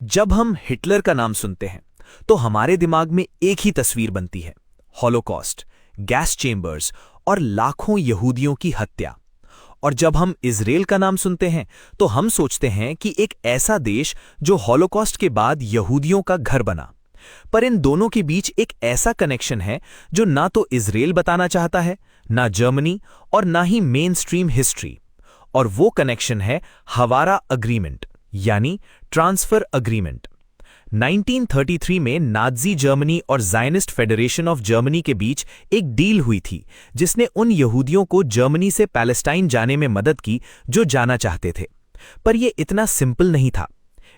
जब हम हिटलर का नाम सुनते हैं तो हमारे दिमाग में एक ही तस्वीर बनती है। हॉलोकॉस्ट, गैस चेंबर्स और लाखों यहूदियों की हत्या। और जब हम इजराइल का नाम सुनते हैं तो हम सोचते हैं कि एक ऐसा देश जो हॉलोकॉस्ट के बाद यहूदियों का घर बना। पर इन दोनों के बीच एक ऐसा कनेक्शन है जो ना तो इजराइल बताना चाहता है, ना जर्मनी और ना ही मेन स्ट्रीम हिस्ट्री। और वो कनेक्शन है हवारा अग्रीमेंट, यानी ट्रांसफर अग्रीमेंट। 1933 में नाज़ी जर्मनी और ज़ायनिस्ट फेडरेशन ऑफ जर्मनी के बीच एक डील हुई थी जिसने उन यहूदियों को जर्मनी से पैलेस्टाइन जाने में मदद की जो जाना चाहते थे। पर यह इतना सिंपल नहीं था।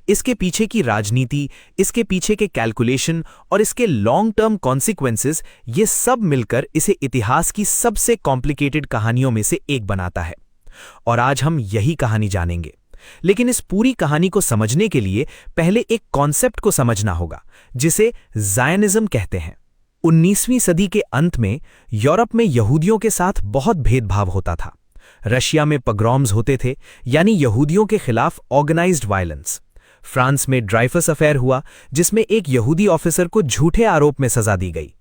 इसके पीछे की राजनीति, इसके पीछे के कैलकुलेशन और इसके लॉन्ग टर्म कॉन्सिक्वेंसेस, ये सब मिलकर इसे इतिहास की सबसे कॉम्प्लिकेटेड कहानियों में से एक बनाता है। और आज हम यही कहानी जानेंगे। लेकिन इस पूरी कहानी को समझने के लिए पहले एक कॉन्सेप्ट को समझना होगा जिसे ज़ायनिज़्म कहते हैं। 19वीं सदी के अंत में यूरोप में यहूदियों के साथ बहुत भेदभाव होता था। रशिया में पग्रॉम्स होते थे, यानी यहूदियों के खिलाफ ऑर्गेनाइज्ड वायलेंस। फ्रांस में ड्राइफस अफेयर हुआ जिसमें एक यहूदी ऑफिसर को झूठे आरोप में सजा दी गई।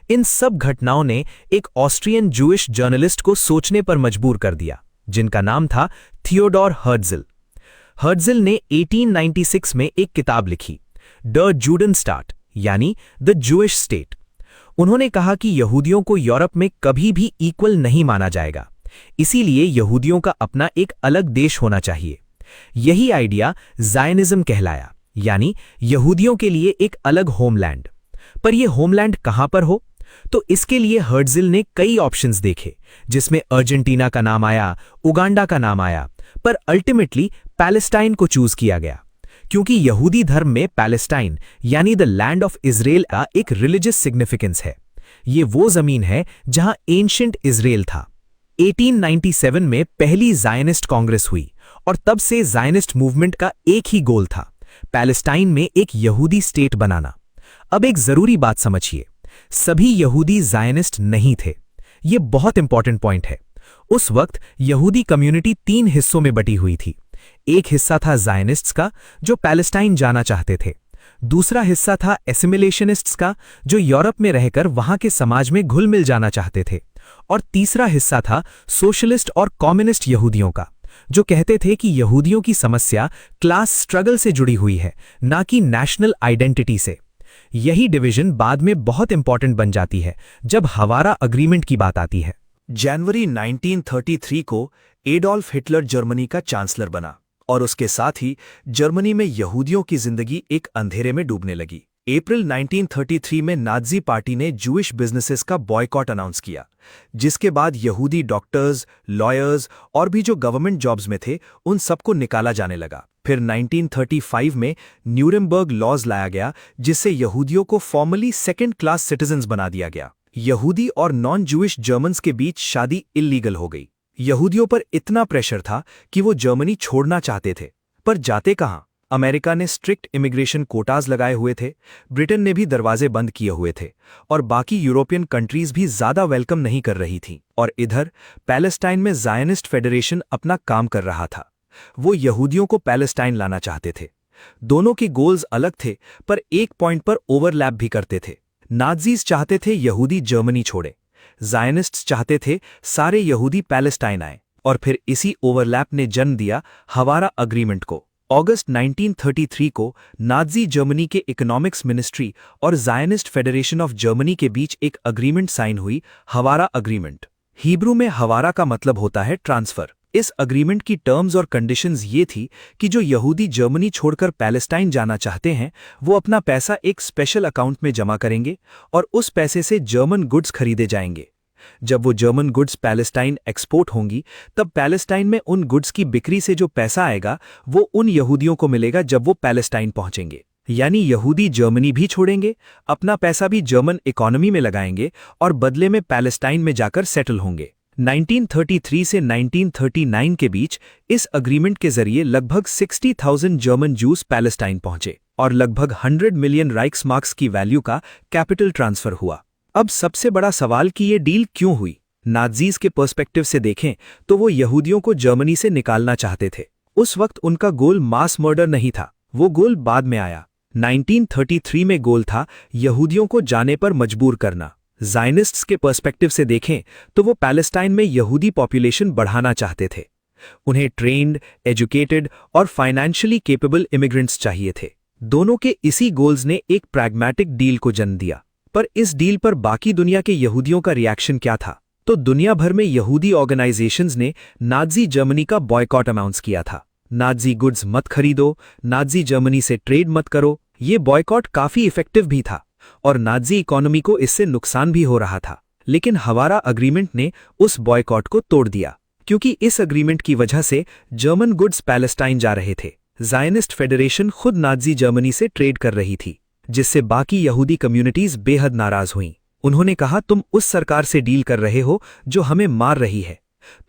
इन सब घटनाओं ने एक ऑस्ट्रियन जूइश जर्नलिस्ट को सोचने पर मजबूर कर दिया, जिनका नाम था थियोडोर हर्ट्ज़ल। हर्ट्ज़ल ने 1896 में एक किताब लिखी, द जूडेनस्टाट, यानी द जूइश स्टेट। उन्होंने कहा कि यहूदियों को यूरोप में कभी भी इक्वल नहीं माना जाएगा, इसीलिए यहूदियों का अपना एक अलग देश होना चाहिए। यही आइडिया ज़ायनिज़्म कहलाया, यानी यहूदियों के लिए एक अलग होमलैंड। पर यह होमलैंड कहां पर हो? तो इसके लिए हर्ट्ज़ल ने कई ऑप्शंस देखे, जिसमें अर्जेंटीना का नाम आया, उगांडा का नाम आया, पर अल्टीमेटली पैलेस्टाइन को चूज किया गया, क्योंकि यहूदी धर्म में पैलेस्टाइन यानी द लैंड ऑफ इजराइल का एक रिलीजियस सिग्निफिकेंस है। ये वो जमीन है जहां एंशिएंट इजराइल था। 1897 में पहली ज़ायनिस्ट कांग्रेस हुई और तब से ज़ायनिस्ट मूवमेंट का एक ही गोल था, पैलेस्टाइन में एक यहूदी स्टेट बनाना। अब एक जरूरी बात समझिए, सभी यहूदी ज़ायनिस्ट नहीं थे। ये बहुत इंपॉर्टेंट पॉइंट है। उस वक्त यहूदी कम्युनिटी 3 हिस्सों में बटी हुई थी। एक हिस्सा था ज़ायनिस्ट्स का, जो पैलेस्टाइन जाना चाहते थे। दूसरा हिस्सा था एसिमिलेशनिस्ट्स का, जो यूरोप में रहकर वहां के समाज में घुल मिल जाना चाहते थे। और तीसरा हिस्सा था सोशलिस्ट और कम्युनिस्ट यहूदियों का, जो कहते थे कि यहूदियों की समस्या क्लास स्ट्रगल से जुड़ी हुई है, ना कि नेशनल आइडेंटिटी से। यही डिवीजन बाद में बहुत इंपॉर्टेंट बन जाती है जब हवारा अग्रीमेंट की बात आती है। जनवरी 1933 को एडोल्फ हिटलर जर्मनी का चांसलर बना और उसके साथ ही जर्मनी में यहूदियों की जिंदगी एक अंधेरे में डूबने लगी। अप्रैल 1933 में नाज़ी पार्टी ने जूइश बिजनेसेस का बॉयकॉट अनाउंस किया, जिसके बाद यहूदी डॉक्टर्स, लॉयर्स और भी जो गवर्नमेंट जॉब्स में थे उन सबको निकाला जाने लगा। फिर 1935 में न्यूरेमबर्ग लॉज लाया गया, जिससे यहूदियों को फॉर्मली सेकेंड क्लास सिटीजन्स बना दिया गया। यहूदी और नॉन जूइश जर्मन्स के बीच शादी इल्लीगल हो गई। यहूदियों पर इतना प्रेशर था कि वो जर्मनी छोड़ना चाहते थे, पर जाते कहां? अमेरिका ने स्ट्रिक्ट इमिग्रेशन कोटाज लगाए हुए थे, ब्रिटेन ने भी दरवाजे बंद किए हुए थे और बाकी यूरोपियन कंट्रीज भी ज्यादा वेलकम नहीं कर रही थीं। और इधर पैलेस्टाइन में ज़ायनिस्ट फेडरेशन अपना काम कर रहा था। वो यहूदियों को पैलेस्टाइन लाना चाहते थे। दोनों के गोल्स अलग थे, पर एक पॉइंट पर ओवरलैप भी करते थे। नाज़ीज चाहते थे यहूदी जर्मनी छोड़े, ज़ायनिस्ट्स चाहते थे सारे यहूदी पैलेस्टाइन आए, और फिर इसी ओवरलैप ने जन्म दिया हवारा अग्रीमेंट को। अगस्त 1933 को नाज़ी जर्मनी के इकोनॉमिक्स मिनिस्ट्री और ज़ायनिस्ट फेडरेशन ऑफ जर्मनी के बीच एक अग्रीमेंट साइन हुई, हवारा अग्रीमेंट। हिब्रू में हवारा का मतलब होता है ट्रांसफर। इस अग्रीमेंट की टर्म्स और कंडीशंस ये थी कि जो यहूदी जर्मनी छोड़कर पैलेस्टाइन जाना चाहते हैं वो अपना पैसा एक स्पेशल अकाउंट में जमा करेंगे और उस पैसे से जर्मन गुड्स खरीदे जाएंगे। जब वो जर्मन गुड्स पैलेस्टाइन एक्सपोर्ट होंगी, तब पैलेस्टाइन में उन गुड्स की बिक्री से जो पैसा आएगा वो उन यहूदियों को मिलेगा जब वो पैलेस्टाइन पहुंचेंगे। यानी यहूदी जर्मनी भी छोड़ेंगे, अपना पैसा भी जर्मन इकोनॉमी में लगाएंगे और बदले में पैलेस्टाइन में जाकर सेटल होंगे। 1933 से 1939 के बीच इस अग्रीमेंट के जरिए लगभग 60,000 जर्मन जूस पैलेस्टाइन पहुंचे और लगभग 100 मिलियन राइक्समार्क्स की वैल्यू का कैपिटल ट्रांसफर हुआ। अब सबसे बड़ा सवाल कि ये डील क्यों हुई? नाज़ीज के पर्सपेक्टिव से देखें तो वो यहूदियों को जर्मनी से निकालना चाहते थे। उस वक्त उनका गोल मास मर्डर नहीं था, वो गोल बाद में आया। 1933 में गोल था यहूदियों को जाने पर मजबूर करना। ज़ायनिस्ट्स के पर्सपेक्टिव से देखें तो वो पैलेस्टाइन में यहूदी पॉपुलेशन बढ़ाना चाहते थे। उन्हें ट्रेन्ड, एजुकेटेड और फाइनेंशियली केपेबल इमिग्रेंट्स चाहिए थे। दोनों के इसी गोल्स ने एक प्रैग्मैटिक डील को जन्म दिया। पर इस डील पर बाकी दुनिया के यहूदियों का रिएक्शन क्या था? तो दुनिया भर में यहूदी ऑर्गेनाइजेशंस ने नाज़ी जर्मनी का बॉयकॉट अनाउंस किया था। नाज़ी गुड्स मत खरीदो, नाज़ी जर्मनी से ट्रेड मत करो। ये बॉयकॉट काफी इफेक्टिव भी था और नाज़ी इकोनॉमी को इससे नुकसान भी हो रहा था। लेकिन हवारा अग्रीमेंट ने उस बॉयकॉट को तोड़ दिया, क्योंकि इस अग्रीमेंट की वजह से जर्मन गुड्स पैलेस्टाइन जा रहे थे। ज़ायनिस्ट फेडरेशन खुद नाज़ी जर्मनी से ट्रेड कर रही थी, जिससे बाकी यहूदी कम्युनिटीज बेहद नाराज हुईं। उन्होंने कहा, तुम उस सरकार से डील कर रहे हो जो हमें मार रही है,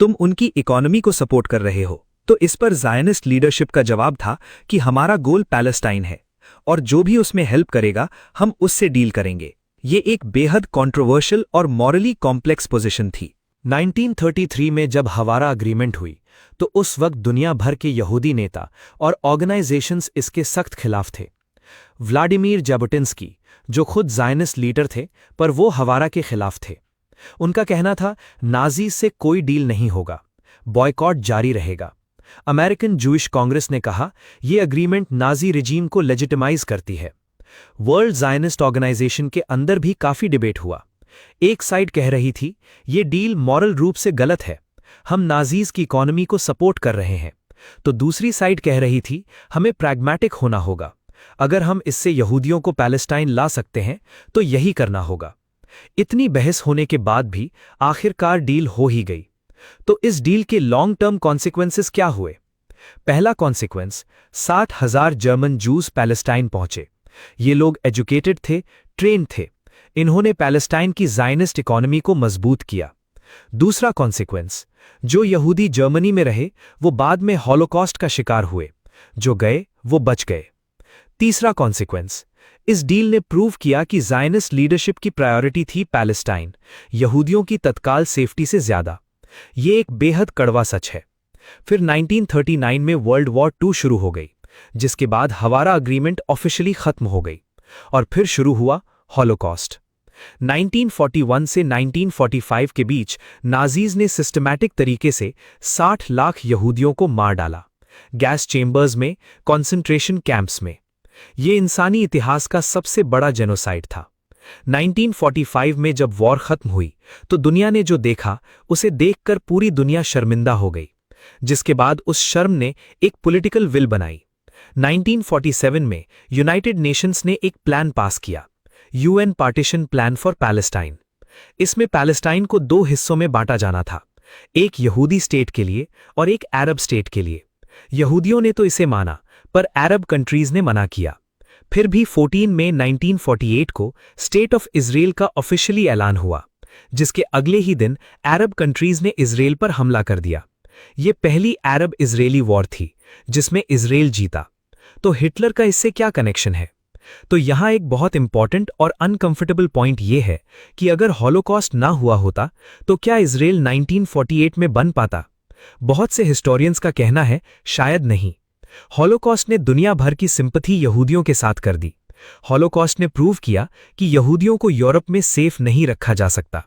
तुम उनकी इकोनॉमी को सपोर्ट कर रहे हो। तो इस पर ज़ायनिस्ट लीडरशिप का जवाब था कि हमारा गोल पैलेस्टाइन है और जो भी उसमें हेल्प करेगा हम उससे डील करेंगे। ये एक बेहद कंट्रोवर्शियल और मॉरली कॉम्प्लेक्स पोजीशन थी। 1933 में जब हवारा अग्रीमेंट हुई तो उस वक्त दुनिया भर के यहूदी नेता और ऑर्गेनाइजेशंस इसके सख्त खिलाफ थे। व्लादिमीर जाबोटिन्स्की, जो खुद ज़ायनिस्ट लीडर थे, पर वो हवारा के खिलाफ थे। उनका कहना था, नाज़ी से कोई डील नहीं होगा, बॉयकॉट जारी रहेगा। अमेरिकन जूइश कांग्रेस ने कहा, ये अग्रीमेंट नाज़ी रिजीम को लेजिटिमाइज करती है। वर्ल्ड ज़ायनिस्ट ऑर्गेनाइजेशन के अंदर भी काफ़ी डिबेट हुआ। एक साइड कह रही थी, ये डील मॉरल रूप से गलत है, हम नाज़ीज़ की इकोनॉमी को सपोर्ट कर रहे हैं। तो दूसरी साइड कह रही थी, हमें प्रैग्मैटिक होना होगा, अगर हम इससे यहूदियों को पैलेस्टाइन ला सकते हैं तो यही करना होगा। इतनी बहस होने के बाद भी आखिरकार डील हो ही गई। तो इस डील के लॉन्ग टर्म कॉन्सिक्वेंसेस क्या हुए? पहला कॉन्सिक्वेंस, 60,000 जर्मन जूस पैलेस्टाइन पहुंचे। ये लोग एजुकेटेड थे, ट्रेन थे। इन्होंने पैलेस्टाइन की ज़ायनिस्ट इकोनॉमी को मजबूत किया। दूसरा कॉन्सिक्वेंस, जो यहूदी जर्मनी में रहे वो बाद में हॉलोकॉस्ट का शिकार हुए, जो गए वो बच गए। तीसरा कॉन्सिक्वेंस, इस डील ने प्रूव किया कि ज़ायनिस्ट लीडरशिप की प्रायोरिटी थी पैलेस्टाइन, यहूदियों की तत्काल सेफ्टी से ज्यादा। ये एक बेहद कड़वा सच है। फिर 1939 में वर्ल्ड वॉर 2 शुरू हो गई, जिसके बाद हवारा अग्रीमेंट ऑफिशियली खत्म हो गई और फिर शुरू हुआ हॉलोकॉस्ट। 1941 से 1945 के बीच नाज़ीज़ ने सिस्टमैटिक तरीके से 60 लाख यहूदियों को मार डाला, गैस चेम्बर्स में, कॉन्सेंट्रेशन कैंप्स में। ये इंसानी इतिहास का सबसे बड़ा जेनोसाइड था। 1945 में जब वॉर खत्म हुई तो दुनिया ने जो देखा उसे देखकर पूरी दुनिया शर्मिंदा हो गई, जिसके बाद उस शर्म ने एक पॉलिटिकल विल बनाई। 1947 में यूनाइटेड नेशंस ने एक प्लान पास किया, UN partition plan for Palestine. इसमें पैलेस्टाइन को 2 हिस्सों में बांटा जाना था, एक यहूदी स्टेट के लिए और एक अरब स्टेट के लिए। यहूदियों ने तो इसे माना, पर अरब कंट्रीज ने मना किया। फिर भी 14 मई 1948 को स्टेट ऑफ इजराइल का ऑफिशियली ऐलान हुआ, जिसके अगले ही दिन अरब कंट्रीज ने इजराइल पर हमला कर दिया। ये पहली अरब इजरायली वॉर थी जिसमें इजराइल जीता। तो हिटलर का इससे क्या कनेक्शन है? तो यहां एक बहुत इंपॉर्टेंट और अनकंफर्टेबल पॉइंट यह है कि अगर हॉलोकॉस्ट ना हुआ होता तो क्या इजराइल 1948 में बन पाता? बहुत से हिस्टोरियंस का कहना है शायद नहीं। हॉलोकॉस्ट ने दुनिया भर की सिंपैथी यहूदियों के साथ कर दी। हॉलोकॉस्ट ने प्रूव किया कि यहूदियों को यूरोप में सेफ नहीं रखा जा सकता।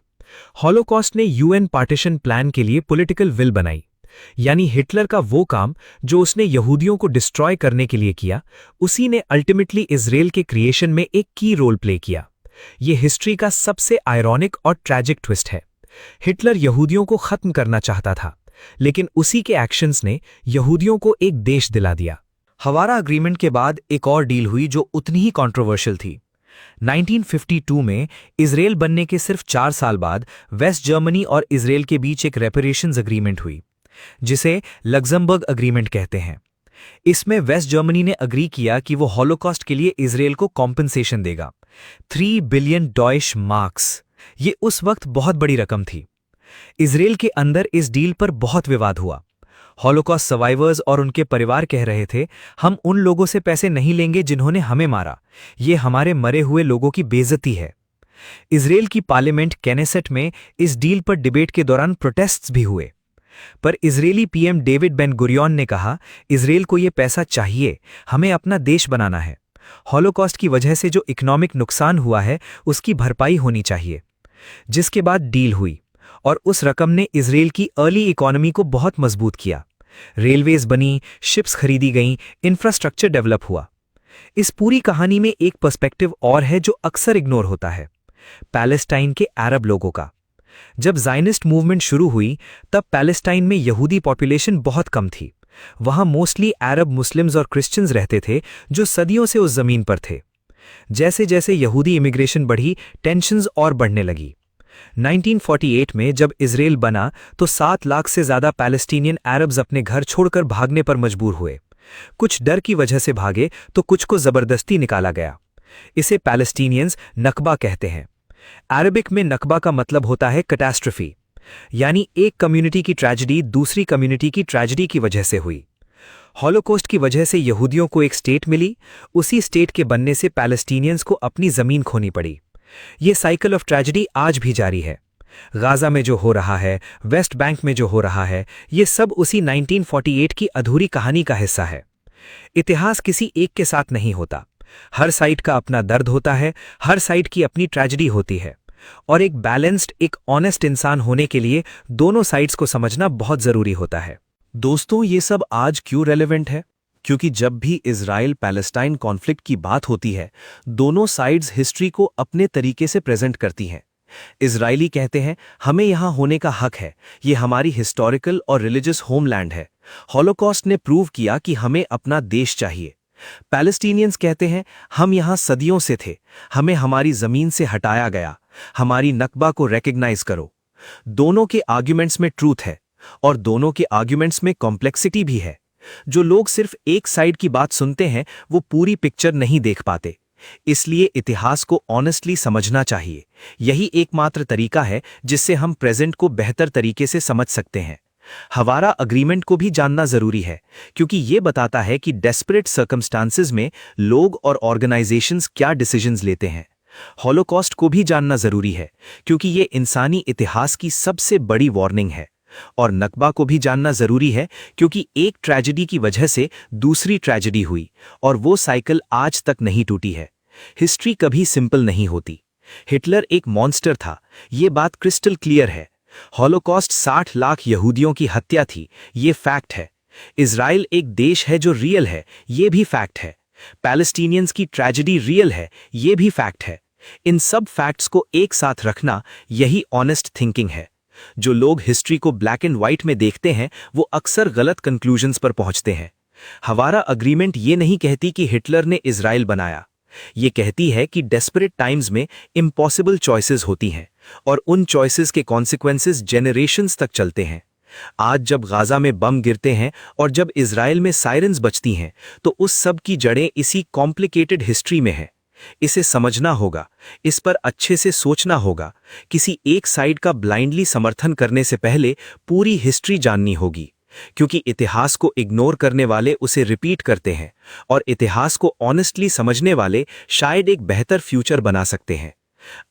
हॉलोकॉस्ट ने यूएन पार्टीशन प्लान के लिए पॉलिटिकल विल बनाई, यानी हिटलर का वो काम जो उसने यहूदियों को डिस्ट्रॉय करने के लिए किया, उसी ने अल्टीमेटली इजराइल के क्रिएशन में एक की रोल प्ले किया। ये हिस्ट्री का सबसे आयरॉनिक और ट्रैजिक ट्विस्ट है। हिटलर यहूदियों को खत्म करना चाहता था, लेकिन उसी के एक्शंस ने यहूदियों को एक देश दिला दिया। हवारा अग्रीमेंट के बाद एक और डील हुई जो उतनी ही कंट्रोवर्शियल थी। 1952 में इजराइल बनने के सिर्फ 4 साल बाद वेस्ट जर्मनी और इजराइल के बीच एक रेपरेशंस अग्रीमेंट हुई, जिसे लग्जमबर्ग अग्रीमेंट कहते हैं। इसमें वेस्ट जर्मनी ने अग्री किया कि वो हॉलोकॉस्ट के लिए इजराइल को कॉम्पेंसेशन देगा, 3 बिलियन डॉइश मार्क्स। ये उस वक्त बहुत बड़ी रकम थी। इजराइल के अंदर इस डील पर बहुत विवाद हुआ। हॉलोकॉस्ट सर्वाइवर्स और उनके परिवार कह रहे थे, हम उन लोगों से पैसे नहीं लेंगे जिन्होंने हमें मारा, ये हमारे मरे हुए लोगों की बेइज्जती है। इजराइल की पार्लियामेंट केनेसेट में इस डील पर डिबेट के दौरान प्रोटेस्ट्स भी हुए। पर Israeli PM David Ben Gurion ने कहा, इजरायल को ये पैसा चाहिए, हमें अपना देश बनाना है। हॉलोकॉस्ट की वजह से जो इकोनॉमिक नुकसान हुआ है उसकी भरपाई होनी चाहिए। जिसके बाद डील हुई और उस रकम ने इजरायल की अर्ली इकोनॉमी को बहुत मजबूत किया। रेलवेज बनी, शिप्स खरीदी गईं, इंफ्रास्ट्रक्चर डेवलप हुआ। इस पूरी कहानी में एक पर्सपेक्टिव और है जो अक्सर इग्नोर होता है, पैलेस्टाइन के अरब लोगों का। जब ज़ायनिस्ट मूवमेंट शुरू हुई तब पैलेस्टाइन में यहूदी पॉपुलेशन बहुत कम थी। वहां मोस्टली अरब मुस्लिम्स और क्रिश्चियंस रहते थे जो सदियों से उस जमीन पर थे। जैसे जैसे यहूदी इमिग्रेशन बढ़ी, टेंशन्स और बढ़ने लगी। 1948 में जब इजरायल बना तो 7 लाख से ज्यादा पैलेस्टीनियन अरब्स अपने घर छोड़कर भागने पर मजबूर हुए। कुछ डर की वजह से भागे तो कुछ को जबरदस्ती निकाला गया। इसे पैलेस्टीनियंस नकबा कहते हैं। अरबिक में नकबा का मतलब होता है कैटास्ट्रोफी, यानी एक कम्युनिटी की ट्रेजेडी दूसरी कम्युनिटी की ट्रेजेडी की वजह से हुई। हॉलोकॉस्ट की वजह से यहूदियों को एक स्टेट मिली, उसी स्टेट के बनने से पैलेस्टीनियंस को अपनी जमीन खोनी पड़ी। ये साइकिल ऑफ ट्रेजेडी आज भी जारी है। गाजा में जो हो रहा है, वेस्ट बैंक में जो हो रहा है, ये सब उसी 1948 की अधूरी कहानी का हिस्सा है। इतिहास किसी एक के साथ नहीं होता, हर साइड का अपना दर्द होता है, हर साइड की अपनी ट्रेजेडी होती है। और एक बैलेंस्ड, एक ऑनेस्ट इंसान होने के लिए दोनों साइड्स को समझना बहुत जरूरी होता है। दोस्तों, ये सब आज क्यों रेलेवेंट है? क्योंकि जब भी इजराइल पैलेस्टाइन कॉन्फ्लिक्ट की बात होती है, दोनों साइड्स हिस्ट्री को अपने तरीके से प्रेजेंट करती हैं। इजरायली कहते हैं हमें यहां होने का हक है, ये हमारी हिस्टोरिकल और रिलीजियस होमलैंड है। हॉलोकॉस्ट ने प्रूव किया कि हमें अपना देश चाहिए। पैलेस्टीनियंस कहते हैं हम यहां सदियों से थे, हमें हमारी जमीन से हटाया गया, हमारी नकबा को रिकॉग्नाइज करो। दोनों के आर्ग्यूमेंट्स में ट्रूथ है और दोनों के आर्ग्यूमेंट्स में कॉम्प्लेक्सिटी भी है। जो लोग सिर्फ एक साइड की बात सुनते हैं वो पूरी पिक्चर नहीं देख पाते। इसलिए इतिहास को ऑनेस्टली समझना चाहिए। यही एकमात्र तरीका है जिससे हम प्रेजेंट को बेहतर तरीके से समझ सकते हैं। हवारा अग्रीमेंट को भी जानना जरूरी है क्योंकि ये बताता है कि डेस्परेट सर्कमस्टांसेस में लोग और ऑर्गेनाइजेशंस क्या डिसीजंस लेते हैं। हॉलोकॉस्ट को भी जानना जरूरी है क्योंकि ये इंसानी इतिहास की सबसे बड़ी वार्निंग है। और नकबा को भी जानना जरूरी है क्योंकि एक ट्रेजेडी की वजह से दूसरी ट्रेजेडी हुई और वो साइकिल आज तक नहीं टूटी है। हिस्ट्री कभी सिंपल नहीं होती। हिटलर एक मॉन्स्टर था, ये बात क्रिस्टल क्लियर है। हॉलोकॉस्ट 60 लाख यहूदियों की हत्या थी, ये फैक्ट है। इजराइल एक देश है जो रियल है, ये भी फैक्ट है। पैलेस्टीनियंस की ट्रेजेडी रियल है, ये भी फैक्ट है। इन सब फैक्ट्स को एक साथ रखना यही ऑनेस्ट थिंकिंग है। जो लोग हिस्ट्री को ब्लैक एंड व्हाइट में देखते हैं वो अक्सर गलत कंक्लूजन्स पर पहुंचते हैं। हवारा अग्रीमेंट ये नहीं कहती कि हिटलर ने इजराइल बनाया, ये कहती है कि डेस्परेट टाइम्स में इम्पॉसिबल चॉइसेस होती हैं और उन चॉइसेस के कॉन्सिक्वेंसेस जेनरेशंस तक चलते हैं। आज जब गाजा में बम गिरते हैं और जब इजराइल में सायरन्स बजती हैं तो उस सब की जड़ें इसी कॉम्प्लिकेटेड हिस्ट्री में हैं। इसे समझना होगा, इस पर अच्छे से सोचना होगा। किसी एक साइड का ब्लाइंडली समर्थन करने से पहले पूरी हिस्ट्री जाननी होगी क्योंकि इतिहास को इग्नोर करने वाले उसे रिपीट करते हैं और इतिहास को ऑनेस्टली समझने वाले शायद एक बेहतर फ्यूचर बना सकते हैं।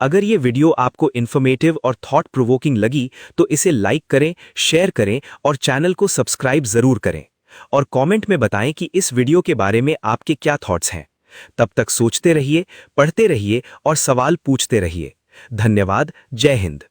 अगर ये वीडियो आपको इन्फॉर्मेटिव और थॉट प्रोवोकिंग लगी तो इसे लाइक करें, शेयर करें और चैनल को सब्सक्राइब जरूर करें और कमेंट में बताएं कि इस वीडियो के बारे में आपके क्या थॉट्स हैं। तब तक सोचते रहिए, पढ़ते रहिए और सवाल पूछते रहिए। धन्यवाद। जय हिंद।